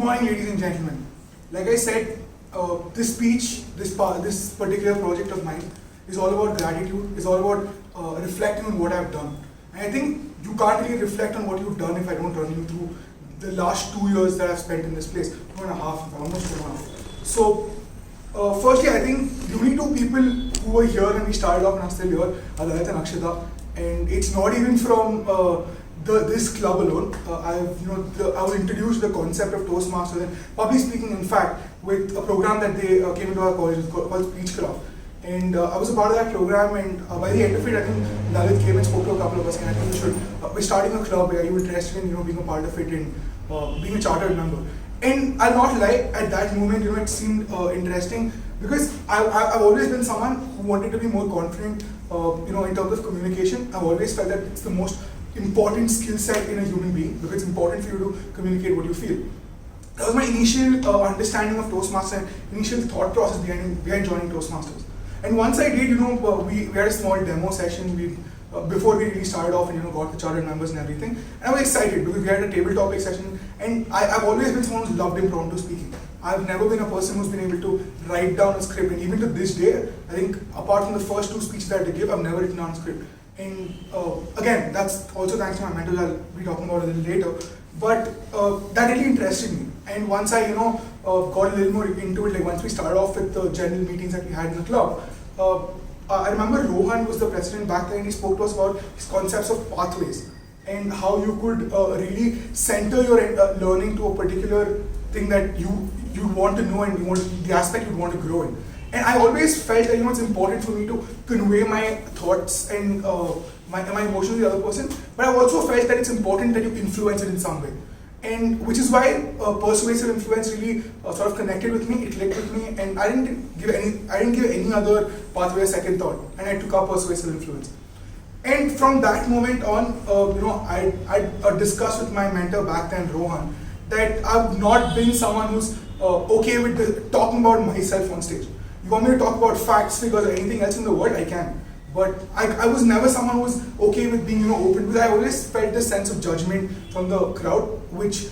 morning, ladies and gentlemen. Like I said, this speech, this particular project of mine is all about gratitude, is all about reflecting on what I've done. And I think you can't really reflect on what you've done if I don't run you through the last 2 years that I've spent in this place. 2.5, almost 2.5. So, firstly, I think the only two people who were here when we started off and are still here are Lalit and Akshita. And it's not even from this club alone. I was introduced to the concept of Toastmasters and public speaking, in fact, with a program that they came into our college called Speechcraft. And I was a part of that program, and by the end of it, I think Lalit came and spoke to a couple of us, and I think we're starting a club. Are you interested in being a part of it and being a chartered member? And I'll not lie, at that moment, it seemed interesting because I've always been someone who wanted to be more confident, in terms of communication. I've always felt that it's the most important skill set in a human being because it's important for you to communicate what you feel. That was my initial understanding of Toastmasters and initial thought process behind joining Toastmasters. And once I did, we had a small demo session before we really started off and got the chartered members and everything. And I was excited because we had a table topic session, and I've always been someone who's loved impromptu speaking. I've never been a person who's been able to write down a script, and even to this day, I think apart from the first 2 speeches that I give, I've never written down a script. And again, that's also thanks to my mentors. I'll be talking about it a little later. But that really interested me. And once I, got a little more into it, like once we started off with the general meetings that we had in the club, I remember Rohan was the president back then, and he spoke to us about his concepts of pathways and how you could really center your learning to a particular thing that you want to know and the aspect you want to grow in. And I always felt that it's important for me to convey my thoughts and my emotions to the other person, but I also felt that it's important that you influence it in some way. And which is why persuasive influence really sort of connected with me, it clicked with me, and I didn't give any other pathway a second thought, and I took up persuasive influence. And from that moment on, I discussed with my mentor back then, Rohan, that I've not been someone who's okay with talking about myself on stage. You want me to talk about facts, figures, or anything else in the world, I can. But I was never someone who was okay with being open, because I always felt this sense of judgment from the crowd, which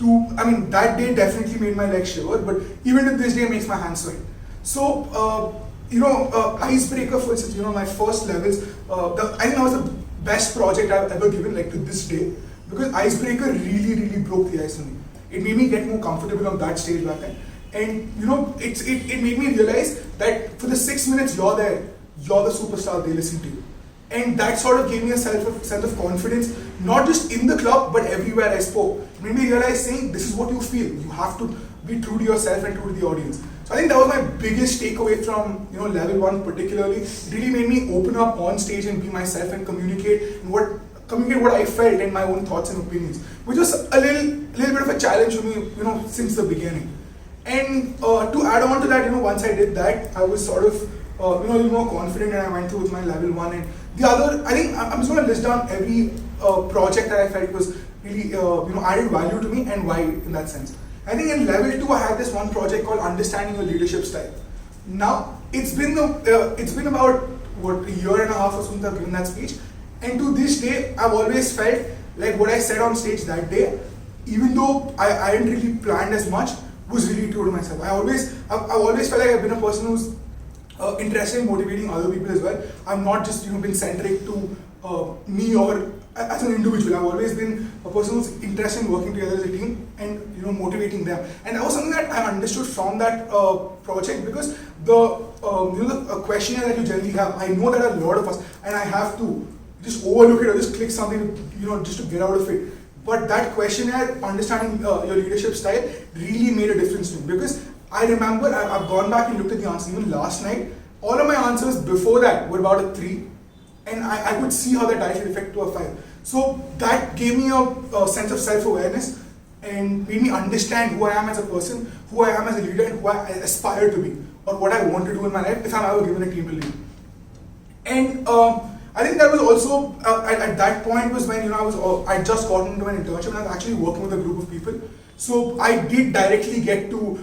that day definitely made my legs shiver, but even to this day makes my hands sweat. So, Icebreaker, for instance, my first levels, I think that was the best project I've ever given, like to this day, because Icebreaker really, really broke the ice for me. It made me get more comfortable on that stage back then. And it made me realize that for the 6 minutes you're there, you're the superstar, they listen to you. And that sort of gave me a sense of confidence, not just in the club, but everywhere I spoke. It made me realize saying, this is what you feel. You have to be true to yourself and true to the audience. So I think that was my biggest takeaway from level 1 particularly. It really made me open up on stage and be myself and communicate what I felt and my own thoughts and opinions, which was a little bit of a challenge for me, since the beginning. And to add on to that, once I did that, I was sort of a little more confident, and I went through with my level 1. And the other, I think I'm just going to list down every project that I felt was really added value to me and why in that sense. I think in level 2 I had this one project called Understanding Your Leadership Style. Now it's been about a year and a half or something I've given that speech, and to this day I've always felt like what I said on stage that day, even though I hadn't really planned as much, was really true to myself. I've always felt like I've been a person who's interested in motivating other people as well. I'm not just been centric to me or as an individual. I've always been a person who's interested in working together as a team and motivating them. And that was something that I understood from that project, because the questionnaire that you generally have, I know that a lot of us, and I have to just overlook it or just click something just to get out of it. But that questionnaire, Understanding Your Leadership Style, really made a difference to me, because I remember I've gone back and looked at the answers. Even last night, all of my answers before that were about a 3, and I could see how that directly affected to a 5. So that gave me a sense of self-awareness and made me understand who I am as a person, who I am as a leader, and who I aspire to be, or what I want to do in my life if I'm ever given a team to lead. And I think that was also at that point was when I just gotten into an internship and I was actually working with a group of people. So I did directly get to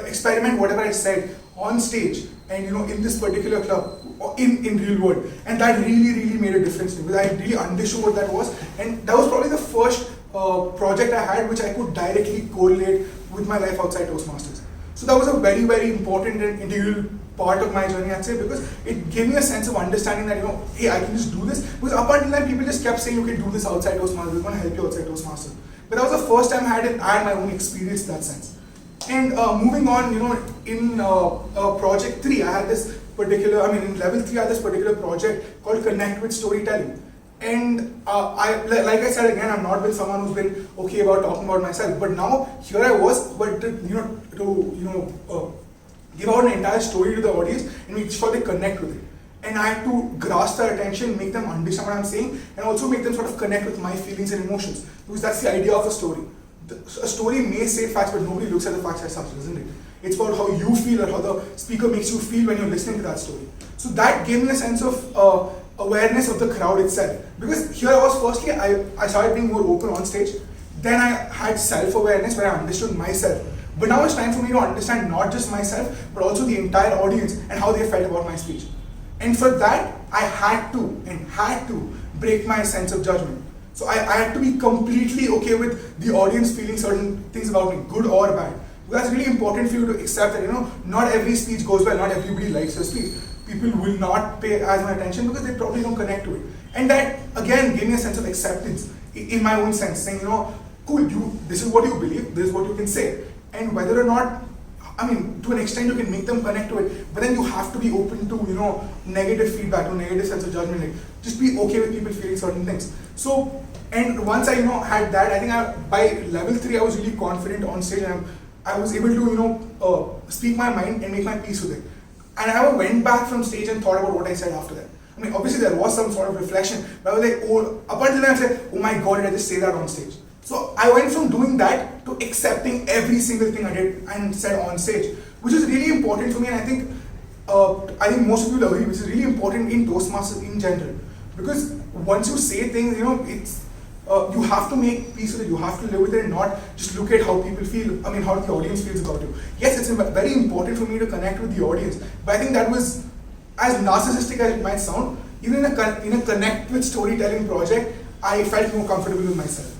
experiment whatever I said on stage and in this particular club in real world, and that really made a difference to me, because I really understood what that was, and that was probably the first project I had which I could directly correlate with my life outside Toastmasters. So that was a very, very important and integral part of my journey, I'd say, because it gave me a sense of understanding that, hey, I can just do this. Because up until then, people just kept saying, you can do this outside Toastmasters, we're going to help you outside Toastmasters. But that was the first time I had my own experience in that sense. And moving on, in project 3, I had this particular, in level 3, I had this particular project called Connect with Storytelling. And like I said again, I'm not been someone who's been okay about talking about myself, but now here I was, but to give out an entire story to the audience and make sure they connect with it. And I had to grasp their attention, make them understand what I'm saying, and also make them sort of connect with my feelings and emotions, because that's the idea of a story. A story may say facts, but nobody looks at the facts as such, isn't it? It's about how you feel or how the speaker makes you feel when you're listening to that story. So that gave me a sense of awareness of the crowd itself. Because here I was, firstly, I started being more open on stage. Then I had self-awareness where I understood myself. But now it's time for me to understand not just myself, but also the entire audience and how they felt about my speech. And for that, I had to break my sense of judgment. So I had to be completely okay with the audience feeling certain things about me, good or bad. That's really important for you to accept that, not every speech goes well, not everybody likes your speech. People will not pay as much attention because they probably don't connect to it. And that, again, gave me a sense of acceptance in my own sense, saying, cool, this is what you believe, this is what you can say. And whether or not, to an extent you can make them connect to it, but then you have to be open to, negative feedback, to negative sense of judgment. Like, just be okay with people feeling certain things. So, and once I, had that, I think by level 3, I was really confident on stage, and I was able to, speak my mind and make my peace with it. And I never went back from stage and thought about what I said after that. Obviously there was some sort of reflection, but I was like, up until then I said, oh my God, did I just say that on stage? So I went from doing that to accepting every single thing I did and said on stage, which is really important for me. And I think most of you will agree, which is really important in Toastmasters in general. Because once you say things, it's you have to make peace with it, you have to live with it and not just look at how people feel, how the audience feels about you. Yes, it's very important for me to connect with the audience, but I think that was, as narcissistic as it might sound, even in a Connect with Storytelling project, I felt more comfortable with myself.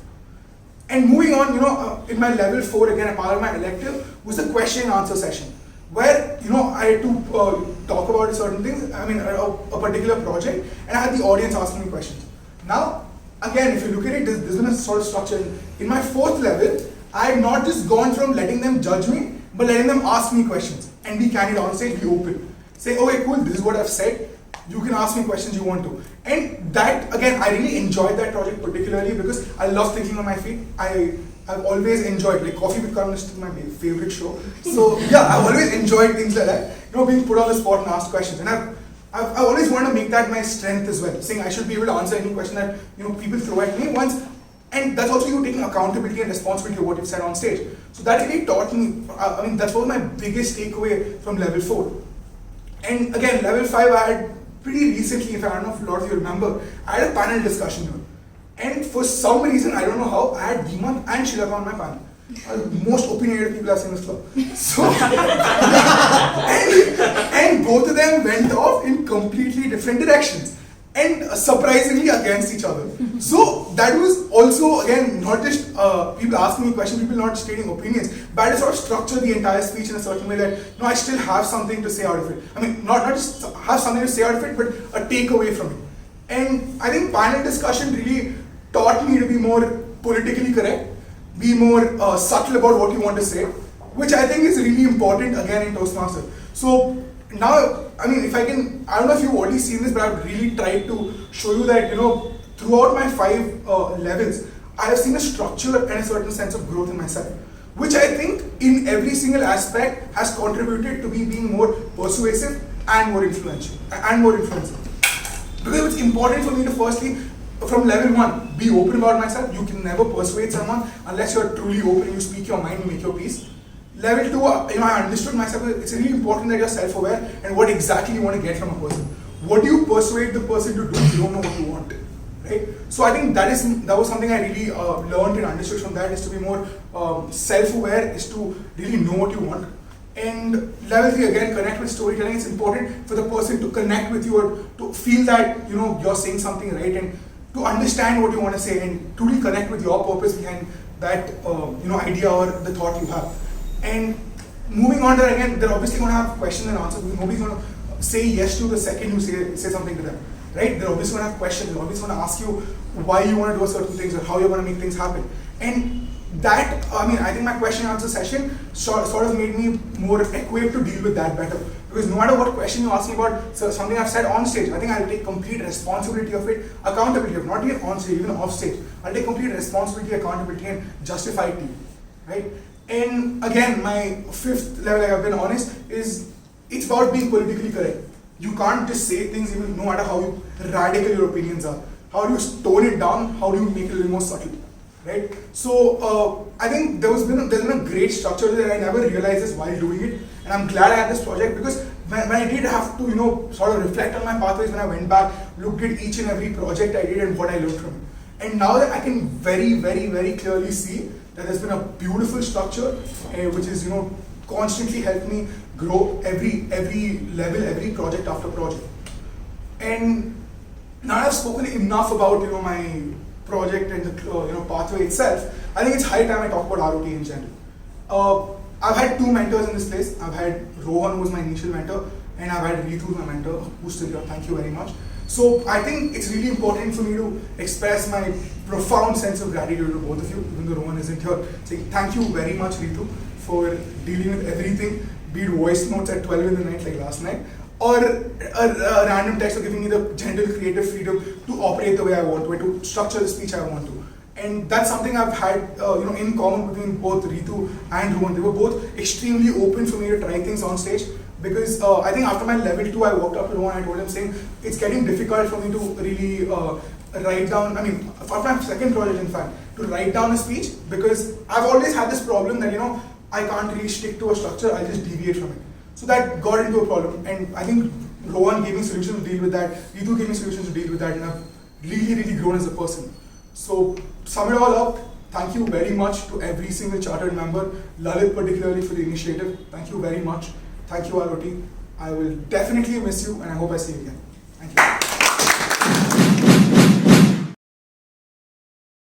And moving on, in my level 4, again, a part of my elective, was the question and answer session, where, I had to talk about certain things, a particular project, and I had the audience asking me questions. Now, again, if you look at it, there's been a sort of structure. In my 4th level, I have not just gone from letting them judge me, but letting them ask me questions and be candid on stage, be open. Say, okay, cool, this is what I've said. You can ask me questions you want to. And that, again, I really enjoyed that project particularly because I love thinking on my feet. I've always enjoyed, like Coffee with Columnist is my favorite show. So yeah, I've always enjoyed things like that. Being put on the spot and asked questions. And I've always wanted to make that my strength as well, saying I should be able to answer any question that people throw at me once, and that's also you taking accountability and responsibility of what you've said on stage. So that really taught me. That was my biggest takeaway from level 4. And again, level 5, I had pretty recently, if I don't know if a lot of you remember, I had a panel discussion here, and for some reason I don't know how, I had Deeman and Shilaka on my panel. Most opinionated people I've seen in this club. So, and both of them went off in completely different directions and surprisingly against each other. So that was also, again, not just people asking me questions, people not stating opinions, but I had to sort of structure the entire speech in a certain way that, I still have something to say out of it. Not just have something to say out of it, but a takeaway from it. And I think panel discussion really taught me to be more politically correct, be more subtle about what you want to say, which I think is really important again in Toastmasters. So now, if I can, I don't know if you've already seen this, but I've really tried to show you that, throughout my 5 levels, I have seen a structure and a certain sense of growth in myself, which I think in every single aspect has contributed to me being more persuasive and more influential, Because it's important for me to firstly, from level 1, be open about myself. You can never persuade someone unless you're truly open, you speak your mind, you make your peace. Level 2, I understood myself. It's really important that you're self-aware and what exactly you want to get from a person. What do you persuade the person to do? You don't know what you want, right? So I think that was something I really learned and understood from that, is to be more self-aware, is to really know what you want. And level 3, again, connect with storytelling. It's important for the person to connect with you or to feel that you're saying something right, and to understand what you want to say and truly connect with your purpose behind that idea or the thought you have. And moving on to that, again, they're obviously going to have questions and answers. Nobody's going to say yes to the second you say something to them, right? They're obviously going to have questions. They're obviously going to ask you why you want to do certain things or how you're going to make things happen. And that, I think my question and answer session sort of made me more equipped to deal with that better. Because no matter what question you ask me about something I've said on stage, I think I'll take complete responsibility of it, accountability of, not even on stage, even off stage. I'll take complete responsibility, accountability, and justify it to you, right? And again, my fifth level, like I've been honest, is it's about being politically correct. You can't just say things even no matter how radical your opinions are. How do you tone it down? How do you make it a little more subtle? Right? So I think there's been a great structure there. I never realized this while doing it, and I'm glad I had this project because when I did have to sort of reflect on my pathways, when I went back, looked at each and every project I did and what I learned from it. And now that I can very, very, very clearly see that there's been a beautiful structure which is constantly helped me grow every level, every project after project. And now I've spoken enough about my project and the pathway itself. I think it's high time I talk about ROT in general. I've had two mentors in this place. I've had Rohan, who was my initial mentor, and I've had Ritu, my mentor, who's still here. Thank you very much. So I think it's really important for me to express my profound sense of gratitude to both of you, even though Rohan isn't here. Saying thank you very much, Ritu, for dealing with everything, be it voice notes at 12 in the night like last night, or a random text, or giving me the gentle creative freedom to operate the way I want to, to structure the speech I want to. And that's something I've had in common between both Ritu and Rohan. They were both extremely open for me to try things on stage, because I think after my level 2 I walked up to Rohan and I told him saying it's getting difficult for me to really write down, for my second project in fact, to write down a speech, because I've always had this problem that I can't really stick to a structure, I'll just deviate from it. So that got into a problem, and I think Rohan gave me solutions to deal with that, Ritu gave me solutions to deal with that, and I've really, really grown as a person. So, sum it all up, thank you very much to every single chartered member, Lalit particularly for the initiative. Thank you very much. Thank you, ROT. I will definitely miss you, and I hope I see you again. Thank you.